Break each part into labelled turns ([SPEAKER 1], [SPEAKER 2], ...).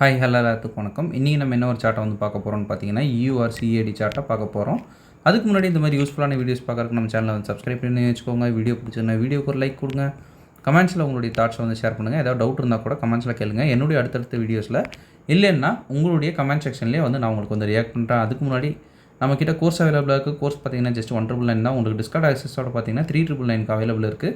[SPEAKER 1] Hi hello எல்லாத்துக்கும் வணக்கம். இன்றைக்கி நம்ம என்ன ஒரு சார்ட்டை வந்து பார்க்க போகிறோம்னு பார்த்தீங்கன்னா EURCAD சார்ட்டை பார்க்க போகிறோம். அதுக்கு முன்னாடி இந்த மாதிரி யூஸ்ஃபுல்லான வீடியோஸ் பார்க்கறதுக்கு நம்ம சேனலை வந்து சப்ஸ்கிரைப் பண்ணி வச்சுக்கோங்க. வீடியோ பிடிச்சிருந்தா வீடியோக்கு ஒரு லைக் கொடுங்க. கமெண்ட்ஸில் உங்களுடைய தாட்ஸை வந்து ஷேர் பண்ணுங்கள். ஏதாவது டவுட் இருந்தால் கூட கமெண்ட்ஸில் கேளுங்க. என்னுடைய அடுத்தடுத்த வீடியோஸில் இல்லைன்னா உங்களுடைய கமெண்ட் செக்ஷன்லேயே வந்து நான் உங்களுக்கு வந்து ரியாக்ட் பண்ணுறேன். அதுக்கு முன்னாடி நம்மக்கிட்ட கோர்ஸ் அவைலபிளாக இருக்குது. கோர்ஸ் பார்த்தீங்கன்னா ஜஸ்ட் 199 தான். உங்களுக்கு டிஸ்கவுண்ட் ஆக்சஸோட பார்த்தீங்கன்னா 3999 அவைலபிள் இருக்குது.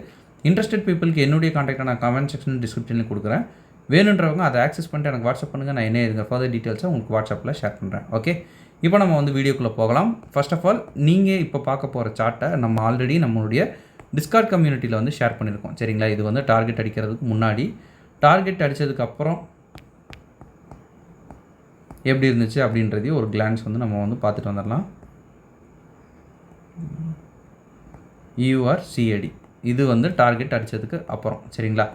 [SPEAKER 1] இன்ட்ரெஸ்டட் பீப்புளுக்கு என்னுடைய கான்டாக்டை நான் கமெண்ட் செக்ஷன் டிஸ்கிரிப்ஷனில் கொடுக்குறேன். வேணுன்றவங்க அதை ஆக்சஸ் பண்ணிட்டு எனக்கு வாட்ஸ்அப் பண்ணுங்கள். நான் என்ன இருங்க ஃபர்தர் டீட்டெயில்ஸை உங்களுக்கு வாட்ஸ்அப்பில் ஷேர் பண்ணுறேன். ஓகே, இப்போ நம்ம வந்து வீடியோக்குள்ளே போகலாம். ஃபர்ஸ்ட் ஆஃப் ஆல் நீங்கள் இப்போ பார்க்க போகிற சார்ட்டை நம்ம ஆல்ரெடி நம்மளுடைய டிஸ்கார்ட் கம்யூனிட்டியில் வந்து ஷேர் பண்ணியிருக்கோம். சரிங்களா? இது வந்து டார்கெட் அடிக்கிறதுக்கு முன்னாடி, டார்கெட் அடித்ததுக்கப்புறம் எப்படி இருந்துச்சு அப்படின்றதையும் ஒரு கிளான்ஸ் வந்து நம்ம வந்து பார்த்துட்டு வந்துடலாம். EURCAD இது வந்து டார்கெட் அடித்ததுக்கு அப்புறம். சரிங்களா?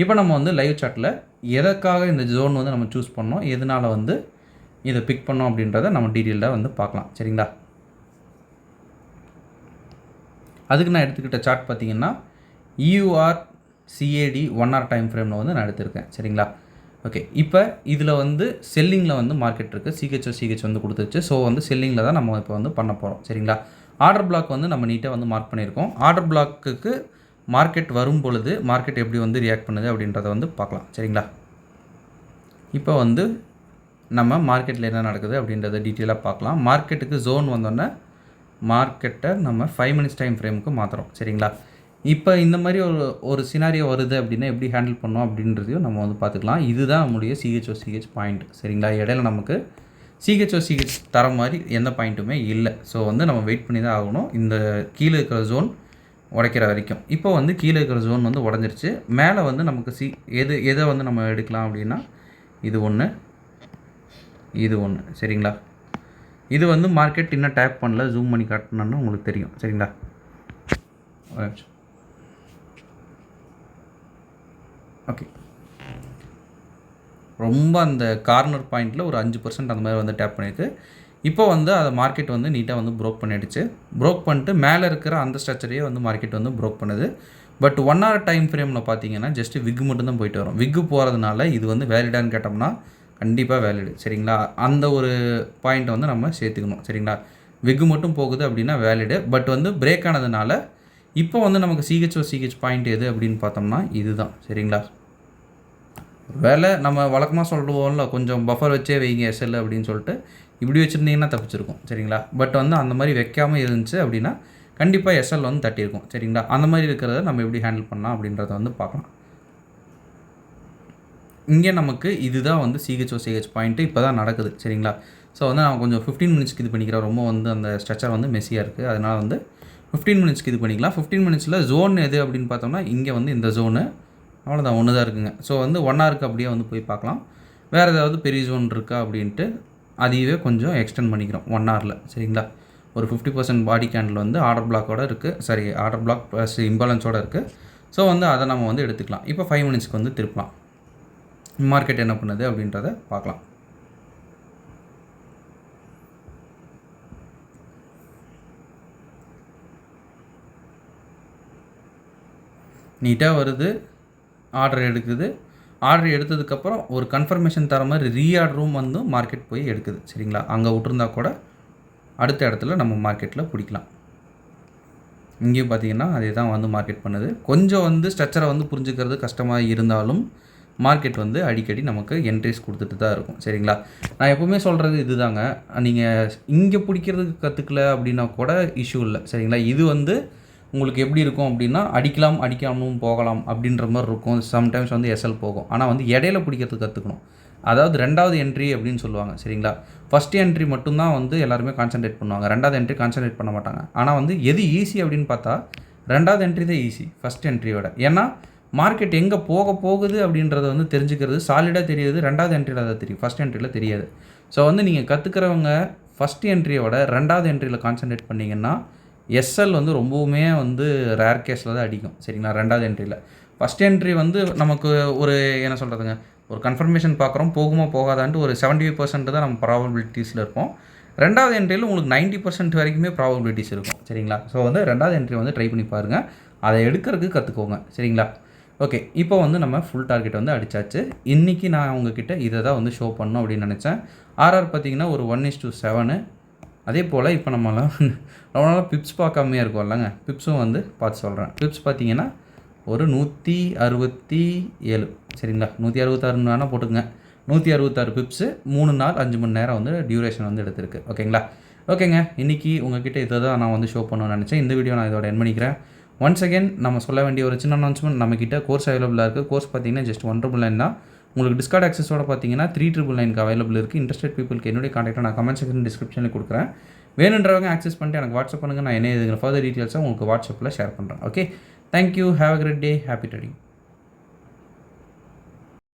[SPEAKER 1] இப்போ நம்ம வந்து லைவ் சார்ட்டில் எதற்காக இந்த ஜோன் வந்து நம்ம சூஸ் பண்ணோம், எதனால் வந்து இதை பிக் பண்ணோம் அப்படின்றத நம்ம டீட்டெயில்டாக வந்து பார்க்கலாம். சரிங்களா? அதுக்கு நான் எடுத்துக்கிட்ட சார்ட் பார்த்தீங்கன்னா EURCAD 1 hour டைம் ஃப்ரேமில் வந்து நான் எடுத்திருக்கேன். சரிங்களா? ஓகே, இப்போ இதில் வந்து செல்லிங்கில் வந்து மார்க்கெட் இருக்குது. சிஹெச் வந்து கொடுத்துருச்சு. ஸோ வந்து செல்லிங்கில் தான் நம்ம இப்போ வந்து பண்ண போகிறோம். சரிங்களா? ஆர்டர் பிளாக் வந்து நம்ம நீட்டாக வந்து மார்க் பண்ணியிருக்கோம். ஆர்டர் பிளாக்குக்கு மார்க்கெட் வரும் பொழுது மார்க்கெட் எப்படி வந்து ரியாக்ட் பண்ணுது அப்படின்றத வந்து பார்க்கலாம். சரிங்களா? இப்போ வந்து நம்ம மார்க்கெட்டில் என்ன நடக்குது அப்படின்றத டீட்டெயிலாக பார்க்கலாம். மார்க்கெட்டுக்கு ஜோன் வந்தோடனே மார்க்கெட்டை நம்ம 5 minutes டைம் ஃப்ரேமுக்கு மாற்றுறோம். சரிங்களா? இப்போ இந்த மாதிரி ஒரு சினாரியோ வருது அப்படின்னா எப்படி ஹேண்டில் பண்ணோம் அப்படின்றதையும் நம்ம வந்து பார்த்துக்கலாம். இதுதான் நம்முடைய சிஹெச் பாயிண்ட். சரிங்களா? இடையில நமக்கு சிஹெச் தர மாதிரி எந்த பாயிண்ட்டுமே இல்லை. ஸோ வந்து நம்ம வெயிட் பண்ணி தான் ஆகணும் இந்த கீழே இருக்கிற ஜோன் உடைக்கிற வரைக்கும். இப்போ வந்து கீழே இருக்கிற ஜோன் வந்து உடஞ்சிருச்சு. மேலே வந்து நமக்கு எதை வந்து நம்ம எடுக்கலாம் அப்படின்னா இது ஒன்று, இது ஒன்று. சரிங்களா? இது வந்து மார்க்கெட் இன்னும் டேப் பண்ணல. ஜூம் பண்ணி காட்டினோன்னா உங்களுக்கு தெரியும். சரிங்களா? ஓகே, ரொம்ப அந்த கார்னர் பாயிண்டில் ஒரு 5% அந்த மாதிரி வந்து டேப் பண்ணியிருக்கு. இப்போ வந்து அதை மார்க்கெட் வந்து நீட்டாக வந்து ப்ரோக் பண்ணிடுச்சு. ப்ரோக் பண்ணிட்டு மேலே இருக்கிற அந்த ஸ்ட்ரக்சரையே வந்து மார்க்கெட் வந்து ப்ரோக் பண்ணுது. பட் 1 hour டைம் ஃப்ரேமில் பார்த்தீங்கன்னா ஜஸ்ட் விக்கு மட்டும்தான் போயிட்டு வரும். விக்கு போகிறதுனால இது வந்து வேலிடான்னு கேட்டோம்னா கண்டிப்பாக வேலிடு. சரிங்களா? அந்த ஒரு பாயிண்ட்டை வந்து நம்ம சேர்த்துக்கணும். சரிங்களா? விக்கு மட்டும் போகுது அப்படின்னா வேலிடு. பட் வந்து பிரேக் ஆனதுனால இப்போ வந்து நமக்கு சிஹெச் பாயிண்ட் எது அப்படின்னு பார்த்தோம்னா இதுதான். சரிங்களா? வேலை நம்ம வழக்கமாக சொல்லுவோம்ல, கொஞ்சம் பஃபர் வச்சே வைங்க எஸ்எல் அப்படின்னு சொல்லிட்டு, இப்படி வச்சுருந்தீங்கன்னா தப்பிச்சிருக்கும். சரிங்களா? பட் வந்து அந்த மாதிரி வைக்காமல் இருந்துச்சு அப்படின்னா கண்டிப்பாக எஸ்எல் வந்து தட்டியிருக்கும். சரிங்களா? அந்த மாதிரி இருக்கிறத நம்ம எப்படி ஹேண்டில் பண்ணலாம் அப்படின்றத வந்து பார்க்கலாம். இங்கே நமக்கு இதுதான் வந்து சிஹெச் பாயிண்ட்டு இப்போ தான் நடக்குது. சரிங்களா? ஸோ வந்து நான் கொஞ்சம் 15 minutesக்கு இது பண்ணிக்கிறேன். ரொம்ப வந்து அந்த ஸ்ட்ரக்சர் வந்து மெஸ்ஸியாக இருக்குது. அதனால் வந்து 15 minutesக்கு இது பண்ணிக்கலாம். 15 minutesல ஜோன் எது அப்படின்னு பார்த்தோம்னா இங்கே வந்து இந்த ஜோனு அவ்வளோதான், ஒன்று தான் இருக்குங்க. ஸோ வந்து 1 hourக்கு அப்படியே வந்து போய் பார்க்கலாம். வேறு ஏதாவது பெரிய ஜோன் இருக்கா அப்படின்ட்டு அதையவே கொஞ்சம் எக்ஸ்டெண்ட் பண்ணிக்கிறோம் 1 hourல. சரிங்களா? ஒரு 50% பாடி கேண்டில் வந்து ஆர்டர் பிளாக்கோடு இருக்குது. ஆர்டர் பிளாக் ப்ளஸ் இம்பாலன்ஸோடு இருக்குது. ஸோ வந்து அதை நம்ம வந்து எடுத்துக்கலாம். இப்போ 5 minutesக்கு வந்து திருப்பலாம். மார்க்கெட் என்ன பண்ணுது அப்படின்றத பார்க்கலாம். நீட்டாக வருது, ஆர்டர் எடுக்குது. ஆர்டர் எடுத்ததுக்கப்புறம் ஒரு கன்ஃபர்மேஷன் தர மாதிரி ரீஆர்டரும் வந்து மார்க்கெட் போய் எடுக்குது. சரிங்களா? அங்கே விட்டுருந்தா கூட அடுத்த இடத்துல நம்ம மார்க்கெட்டில் பிடிக்கலாம். இங்கேயும் பார்த்தீங்கன்னா அதே தான் வந்து மார்க்கெட் பண்ணுது. கொஞ்சம் வந்து ஸ்ட்ரக்சரை வந்து புரிஞ்சுக்கிறது கஷ்டமாக இருந்தாலும் மார்க்கெட் வந்து அடிக்கடி நமக்கு என்ட்ரிஸ் கொடுத்துட்டு தான் இருக்கும். சரிங்களா? நான் எப்போவுமே சொல்கிறது இது தாங்க. நீங்கள் இங்கே பிடிக்கிறதுக்கு கற்றுக்கல அப்படின்னா கூட இஷ்யூ இல்லை. சரிங்களா? இது வந்து உங்களுக்கு எப்படி இருக்கும் அப்படின்னா அடிக்காமலும் போகலாம் அப்படின்ற மாதிரி இருக்கும். சம்டைம்ஸ் வந்து எஸ்எல் போகும். ஆனால் வந்து இடையில பிடிக்கிறதுக்கு கற்றுக்கணும். அதாவது 2வது என்ட்ரி அப்படின்னு சொல்லுவாங்க. சரிங்களா? ஃபஸ்ட் என்ட்ரி மட்டும்தான் வந்து எல்லாருமே கான்சன்ட்ரேட் பண்ணுவாங்க. 2வது என்ட்ரி கான்சன்ட்ரேட் பண்ண மாட்டாங்க. ஆனால் வந்து எது ஈஸி அப்படின்னு பார்த்தா 2வது என்ட்ரி தான் ஈஸி ஃபஸ்ட் என்ட்ரியோட. ஏன்னா மார்க்கெட் எங்கே போகுது அப்படின்றத வந்து தெரிஞ்சுக்கிறது சாலிடாக தெரியுது 2வது என்ட்ரியில் தான் தெரியும், ஃபஸ்ட் என்ட்ரியில் தெரியாது. ஸோ வந்து நீங்கள் கற்றுக்கிறவங்க ஃபஸ்ட் என்ட்ரியோட 2வது என்ட்ரியில் கான்சன்ட்ரேட் பண்ணிங்கன்னா எஸ்எல் வந்து ரொம்பவுமே வந்து ரேர் கேஸில் தான் அடிக்கும். சரிங்களா? 2வது என்ட்ரியில். ஃபஸ்ட் என்ட்ரி வந்து நமக்கு ஒரு என்ன சொல்கிறதுங்க, ஒரு கன்ஃபர்மேஷன் பார்க்குறோம், போகுமா போகாதான்ட்டு ஒரு 75% தான் நம்ம ப்ராபபிலிட்டிஸில் இருப்போம். 2வது என்ட்ரியில் உங்களுக்கு 90% வரைக்குமே ப்ராபபிலிட்டிஸ் இருக்கும். சரிங்களா? ஸோ வந்து 2வது என்ட்ரி வந்து ட்ரை பண்ணி பாருங்கள். அதை எடுக்கிறதுக்கு கற்றுக்கோங்க. சரிங்களா? ஓகே, இப்போ வந்து நம்ம ஃபுல் டார்கெட் வந்து அடிச்சாச்சு. இன்றைக்கி நான் உங்ககிட்ட இதை தான் வந்து ஷோ பண்ணணும் அப்படின்னு நினச்சேன். ஆர்ஆர் பார்த்தீங்கன்னா ஒரு 1:7. அதே போல் இப்போ நம்மளாம் ரொம்ப நாளாக பிப்ஸ் பார்க்காமையே இருக்கும் இல்லைங்க, பிப்ஸும் வந்து பார்த்து சொல்கிறேன். பிப்ஸ் பார்த்தீங்கன்னா ஒரு 167 சரிங்களா, 166 வேணால் போட்டுக்கங்க. 166 பிப்ஸு 3 நாள் 5 மணி நேரம் வந்து டியூரேஷன் வந்து எடுத்திருக்கு. ஓகேங்களா? ஓகேங்க, இன்றைக்கி உங்ககிட்ட இதை தான் நான் வந்து ஷோ பண்ணணும்னு நினச்சேன். இந்த வீடியோ நான் இதோட என் பண்ணிக்கிறேன். ஒன்ஸ் அகேன் நம்ம சொல்ல வேண்டிய ஒரு சின்ன அனௌன்ஸ்மெண்ட், நம்மக்கிட்ட கோர்ஸ் அவைலபிளாக இருக்குது. கோர்ஸ் பார்த்தீங்கன்னா ஜஸ்ட் 199 தான். உங்களுக்கு டிஸ்கார்ட் ஆக்சஸோட பார்த்தீங்கன்னா 399 அவைலபிள் இருக்குது. இன்ட்ரெஸ்டட் பீப்புளுக்கு என்னுடைய கான்டாக்டை நான் கமெண்ட் செக்ஷன் டிஸ்கிரிப்ஷனில் கொடுக்குறேன். வேணுன்றவங்க ஆக்சஸ் பண்ணிட்டு எனக்கு வாட்ஸ்அப் பண்ணுங்கள். நான் என்ன இதுங்கிற ஃபர்தர் டீட்டெயில்ஸை உங்களுக்கு வாட்ஸ்அப்பில் ஷேர் பண்ணுறேன். Okay, thank you, have a great day, happy trading.